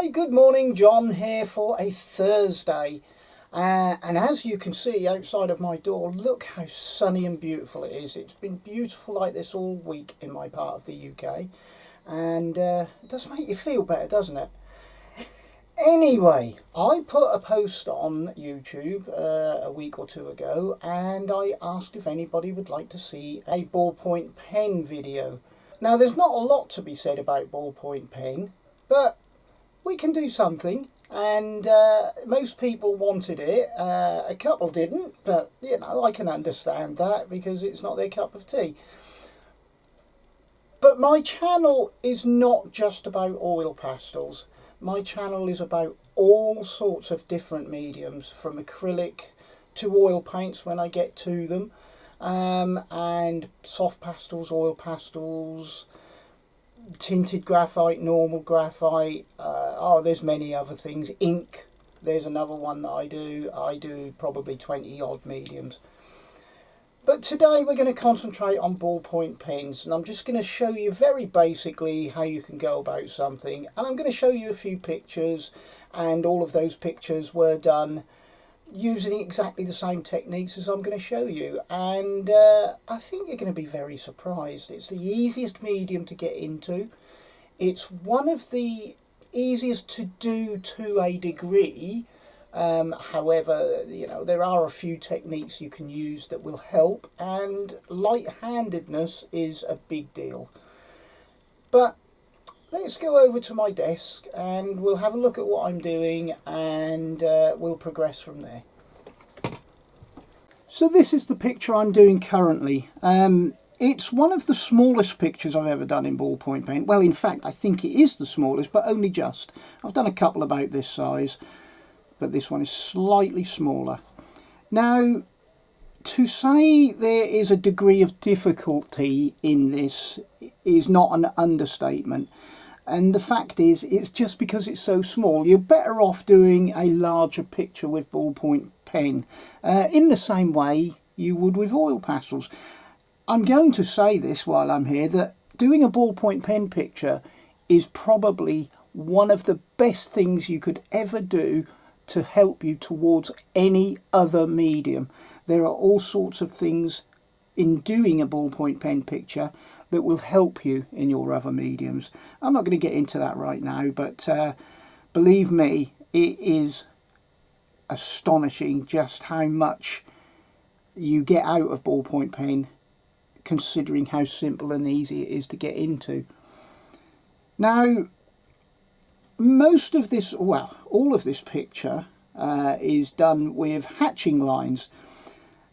Hi, good morning, John here for a Thursday. And as you can see outside of my door, look how sunny and beautiful it is. It's been beautiful like this all week in my part of the UK. And it does make you feel better, doesn't it? Anyway, I put a post on YouTube a week or two ago, and I asked if anybody would like to see a ballpoint pen video. Now, there's not a lot to be said about ballpoint pen, but we can do something, and most people wanted it. A couple didn't, but you know, I can understand that because it's not their cup of tea. But my channel is not just about oil pastels. My channel is about all sorts of different mediums, from acrylic to oil paints when I get to them, and soft pastels, oil pastels, tinted graphite, normal graphite, there's many other things. Ink, there's another one that I do probably 20 odd mediums. But today we're going to concentrate on ballpoint pens, and I'm just going to show you very basically how you can go about something, and I'm going to show you a few pictures, and all of those pictures were done using exactly the same techniques as I'm going to show you, and I think you're going to be very surprised. It's the easiest medium to get into. It's one of the easiest to do to a degree. However, you know, there are a few techniques you can use that will help, and light-handedness is a big deal. But let's go over to my desk and we'll have a look at what I'm doing, and we'll progress from there. So this is the picture I'm doing currently. It's one of the smallest pictures I've ever done in ballpoint pen. Well, in fact, I think it is the smallest, but only just. I've done a couple about this size, but this one is slightly smaller. Now, to say there is a degree of difficulty in this is not an understatement. And the fact is, it's just because it's so small. You're better off doing a larger picture with ballpoint pen, in the same way you would with oil pastels. I'm going to say this while I'm here, that doing a ballpoint pen picture is probably one of the best things you could ever do to help you towards any other medium. There are all sorts of things in doing a ballpoint pen picture that will help you in your other mediums. I'm not going to get into that right now, but believe me, it is astonishing just how much you get out of ballpoint pen, considering how simple and easy it is to get into. Now, most of this, well, all of this picture is done with hatching lines,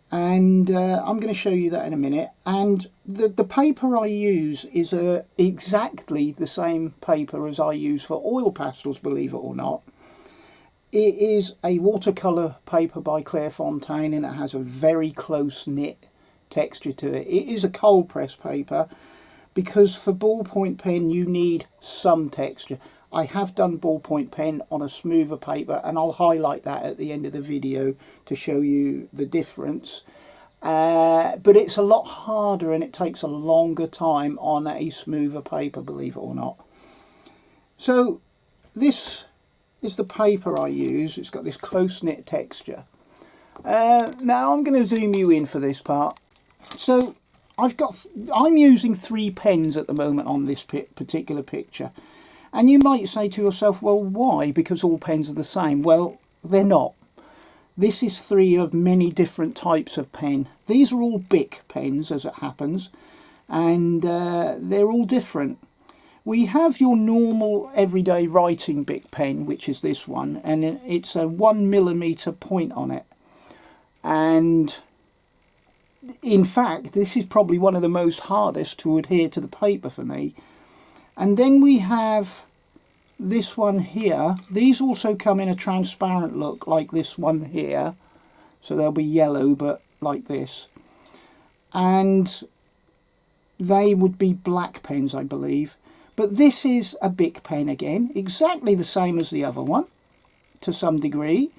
and I'm going to show you that in a minute. And the paper I use is exactly the same paper as I use for oil pastels, believe it or not. It is a watercolour paper by Clairefontaine, and it has a very close-knit texture to it. It is a cold press paper, because for ballpoint pen you need some texture. I have done ballpoint pen on a smoother paper, and I'll highlight that at the end of the video to show you the difference. But it's a lot harder and it takes a longer time on a smoother paper, believe it or not. So this is the paper I use. It's got this close-knit texture. Now I'm going to zoom you in for this part. So I'm using 3 pens at the moment on this particular picture. And you might say to yourself, well, why? Because all pens are the same. Well, they're not. This is 3 of many different types of pen. These are all Bic pens, as it happens, and they're all different. We have your normal everyday writing Bic pen, which is this one, and it's a 1mm point on it. And in fact, this is probably one of the most hardest to adhere to the paper for me. And then we have this one here. These also come in a transparent look, like this one here. So they'll be yellow, but like this. And they would be black pens, I believe. But this is a Bic pen again, exactly the same as the other one, to some degree,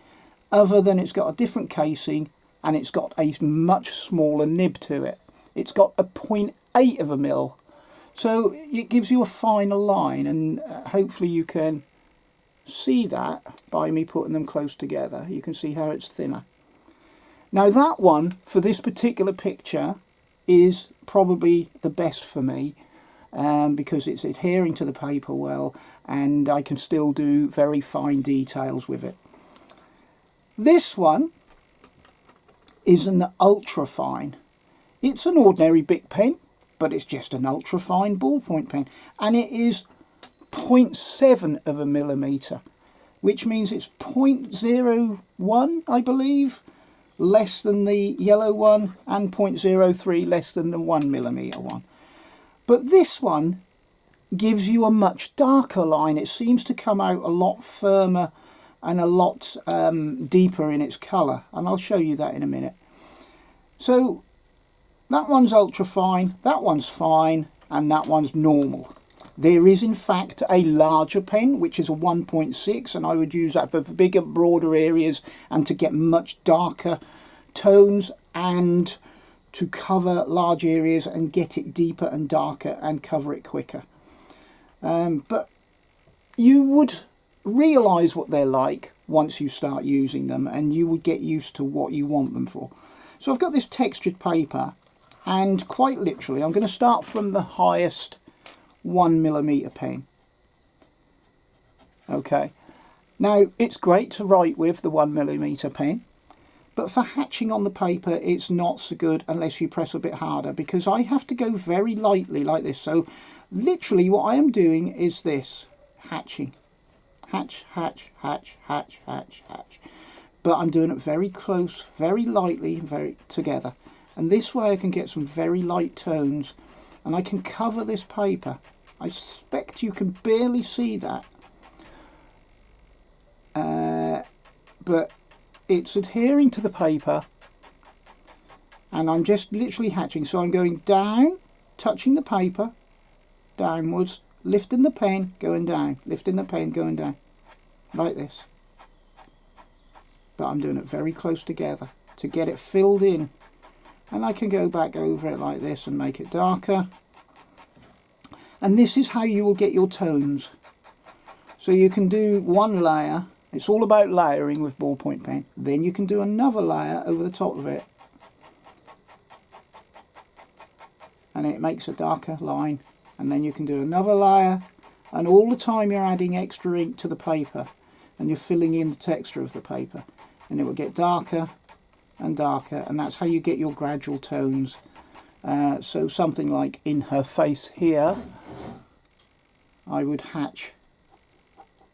other than it's got a different casing and it's got a much smaller nib to it. It's got a 0.8 of a mil. So it gives you a finer line, and hopefully you can see that by me putting them close together. You can see how it's thinner. Now that one, for this particular picture, is probably the best for me because it's adhering to the paper well, and I can still do very fine details with it. This one is an ultra fine. It's an ordinary Bic pen, but it's just an ultra fine ballpoint pen, and it is 0.7 of a millimetre, which means it's 0.01, I believe, less than the yellow one, and 0.03 less than the 1 millimetre one. But this one gives you a much darker line. It seems to come out a lot firmer and a lot deeper in its colour, and I'll show you that in a minute. So that one's ultra fine, that one's fine, and that one's normal. There is in fact a larger pen, which is a 1.6, and I would use that for bigger, broader areas and to get much darker tones and to cover large areas and get it deeper and darker and cover it quicker. But you would realise what they're like once you start using them, and you would get used to what you want them for. So I've got this textured paper, and quite literally I'm going to start from the highest 1 millimetre pen. Okay, now it's great to write with the 1 millimetre pen, but for hatching on the paper it's not so good unless you press a bit harder, because I have to go very lightly like this. So literally what I am doing is this, hatching. Hatch, hatch, hatch, hatch, hatch, hatch. But I'm doing it very close, very lightly, very together. And this way I can get some very light tones, and I can cover this paper. I suspect you can barely see that. But it's adhering to the paper, and I'm just literally hatching. So I'm going down, touching the paper, downwards, lifting the pen, going down, lifting the pen, going down, like this. But I'm doing it very close together to get it filled in. And I can go back over it like this and make it darker. And this is how you will get your tones. So you can do one layer. It's all about layering with ballpoint pen. Then you can do another layer over the top of it, and it makes a darker line. And then you can do another layer, and all the time you're adding extra ink to the paper and you're filling in the texture of the paper, and it will get darker and darker, and that's how you get your gradual tones. So something like in her face here, I would hatch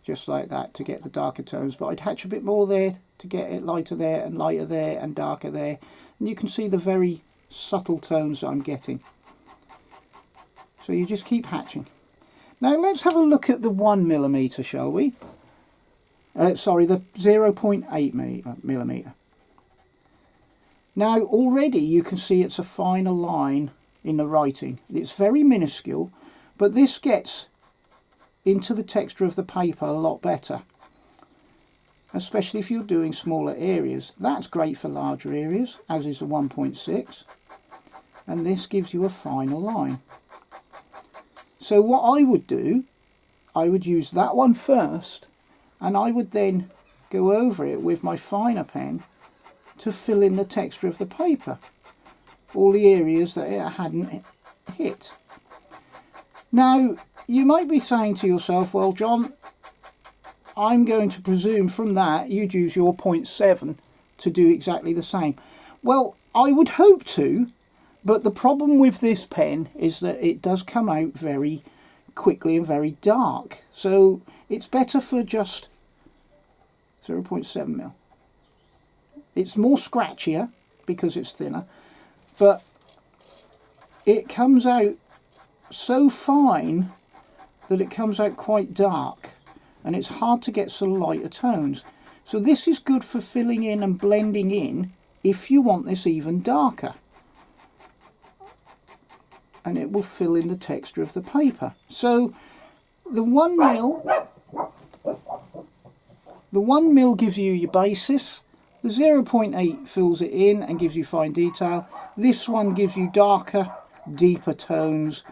just like that to get the darker tones, but I'd hatch a bit more there to get it lighter there and lighter there and darker there, and you can see the very subtle tones that I'm getting. So you just keep hatching. Now let's have a look at the 1 millimetre, shall we? Sorry, the 0.8 millimetre. Now already you can see it's a finer line in the writing. It's very minuscule, but this gets into the texture of the paper a lot better, especially if you're doing smaller areas. That's great for larger areas, as is the 1.6, and this gives you a finer line. So what I would do, I would use that one first, and I would then go over it with my finer pen to fill in the texture of the paper, all the areas that it hadn't hit. Now you might be saying to yourself, well John, I'm going to presume from that you'd use your 0.7 to do exactly the same. Well, I would hope to, but the problem with this pen is that it does come out very quickly and very dark, so it's better for just 0.7 mil. It's more scratchier because it's thinner, but it comes out so fine that it comes out quite dark, and it's hard to get some lighter tones. So this is good for filling in and blending in if you want this even darker, and it will fill in the texture of the paper. So the 1 mil gives you your basis. The 0.8 fills it in and gives you fine detail. This one gives you darker, deeper tones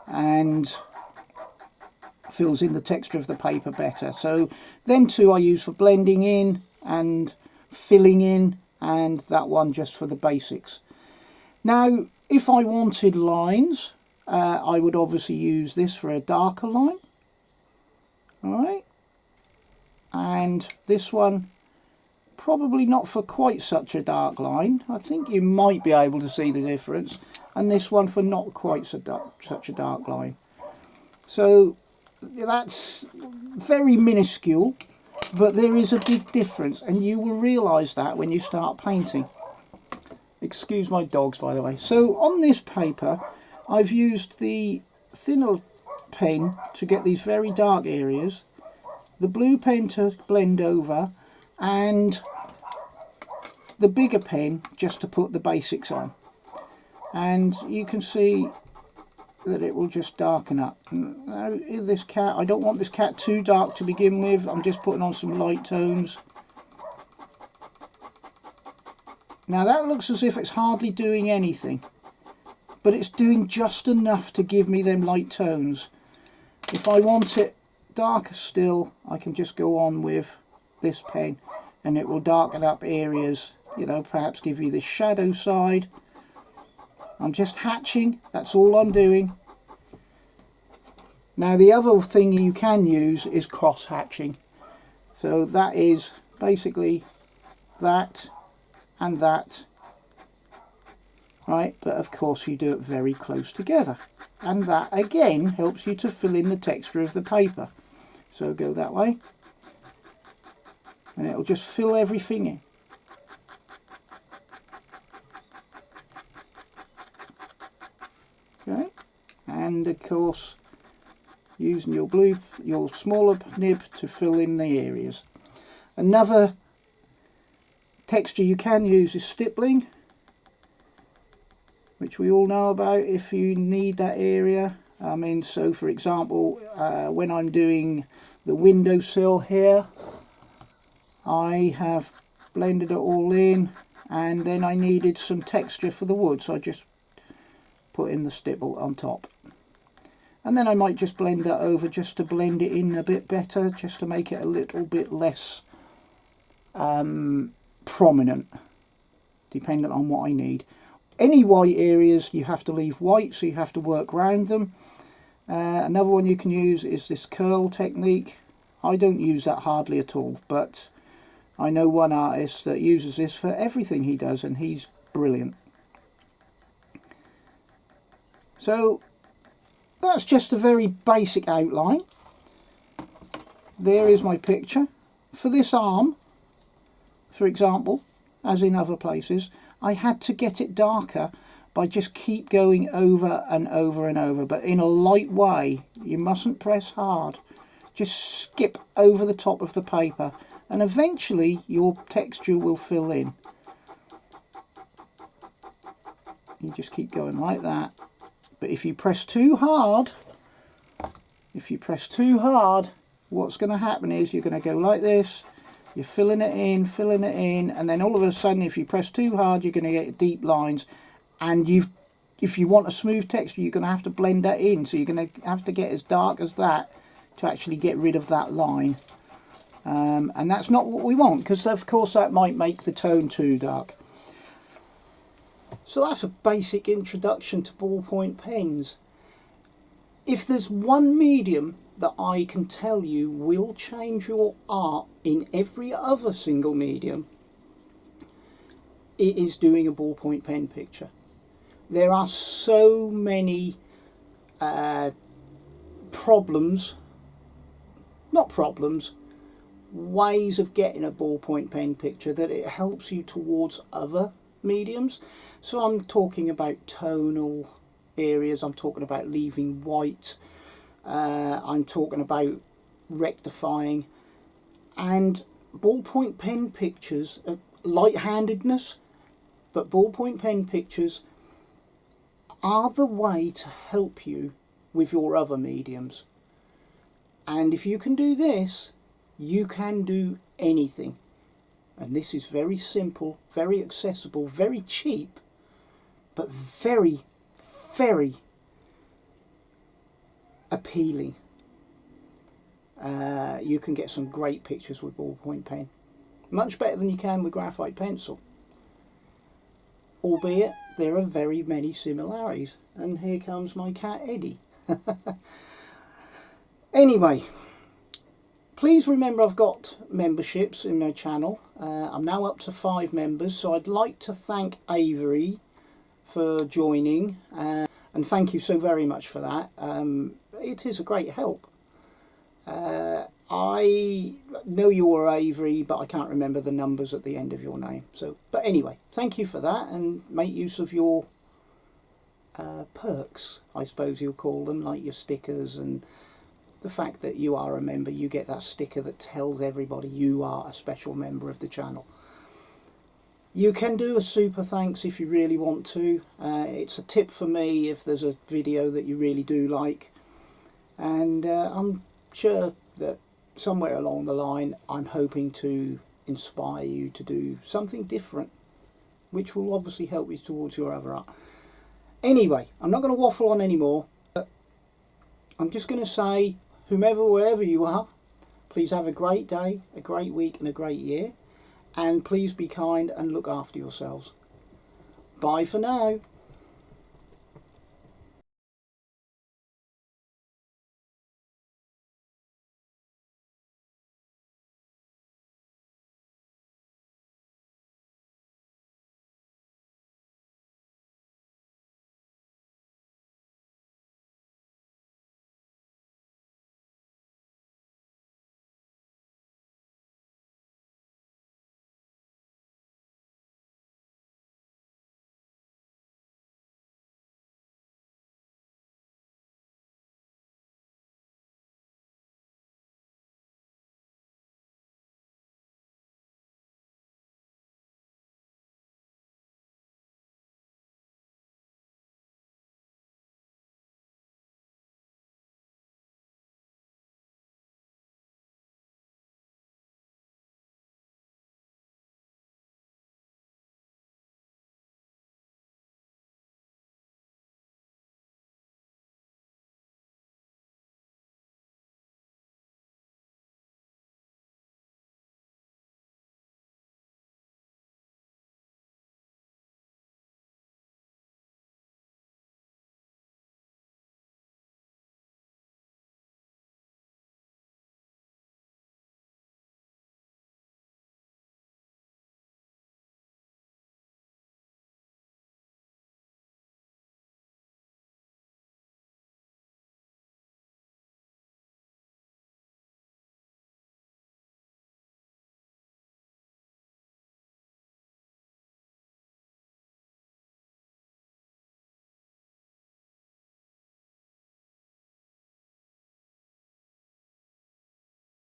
and fills in the texture of the paper better. So them two I use for blending in and filling in, and that one just for the basics. Now if I wanted lines, I would obviously use this for a darker line. Alright, and this one probably not for quite such a dark line. I think you might be able to see the difference. And this one for not quite such a dark line. So that's very minuscule, but there is a big difference, and you will realise that when you start painting. Excuse my dogs, by the way. So on this paper I've used the thinner pen to get these very dark areas, the blue pen to blend over, and the bigger pen just to put the basics on. And you can see that it will just darken up. Now this cat, I don't want this cat too dark to begin with. I'm just putting on some light tones. Now that looks as if it's hardly doing anything, but it's doing just enough to give me them light tones. If I want it darker still, I can just go on with this pen and it will darken up areas, you know, perhaps give you this shadow side. I'm just hatching, that's all I'm doing. Now the other thing you can use is cross hatching. So that is basically that and that, right? But of course you do it very close together. And that again helps you to fill in the texture of the paper. So go that way. And it'll just fill everything in. Okay, and of course using your smaller nib to fill in the areas. Another texture you can use is stippling, which we all know about if you need that area. I mean, so for example, when I'm doing the windowsill here, I have blended it all in, and then I needed some texture for the wood, so I just put in the stipple on top. And then I might just blend that over just to blend it in a bit better, just to make it a little bit less prominent, depending on what I need. Any white areas you have to leave white, so you have to work around them. Another one you can use is this curl technique. I don't use that hardly at all, but I know one artist that uses this for everything he does, and he's brilliant. So that's just a very basic outline. There is my picture. For this arm, for example, as in other places, I had to get it darker by just keep going over and over and over, but in a light way. You mustn't press hard. Just skip over the top of the paper, and eventually your texture will fill in. You just keep going like that. But if you press too hard, what's going to happen is you're going to go like this. You're filling it in, and then all of a sudden, if you press too hard, you're going to get deep lines. And if you want a smooth texture, you're going to have to blend that in. So you're going to have to get as dark as that to actually get rid of that line. And that's not what we want, because of course that might make the tone too dark. So that's a basic introduction to ballpoint pens. If there's one medium that I can tell you will change your art in every other single medium, it is doing a ballpoint pen picture. There are so many ways of getting a ballpoint pen picture that it helps you towards other mediums. So I'm talking about tonal areas, I'm talking about leaving white, I'm talking about rectifying, and ballpoint pen pictures, light-handedness, but ballpoint pen pictures are the way to help you with your other mediums. And if you can do this, you can do anything. And this is very simple, very accessible, very cheap, but very, very appealing. you can get some great pictures with ballpoint pen. Much better than you can with graphite pencil. Albeit, there are very many similarities. And here comes my cat Eddie. Anyway, please remember I've got memberships in my channel. I'm now up to 5 members, so I'd like to thank Avery for joining. And thank you so very much for that. It is a great help. I know you're Avery, but I can't remember the numbers at the end of your name. But anyway, thank you for that, and make use of your perks, I suppose you'll call them, like your stickers, and the fact that you are a member. You get that sticker that tells everybody you are a special member of the channel. You can do a super thanks if you really want to. It's a tip for me if there's a video that you really do like, and I'm sure that somewhere along the line I'm hoping to inspire you to do something different, which will obviously help you towards your other art. Anyway, I'm not going to waffle on anymore. I'm just going to say, wherever you are, please have a great day, a great week and a great year, and please be kind and look after yourselves. Bye for now.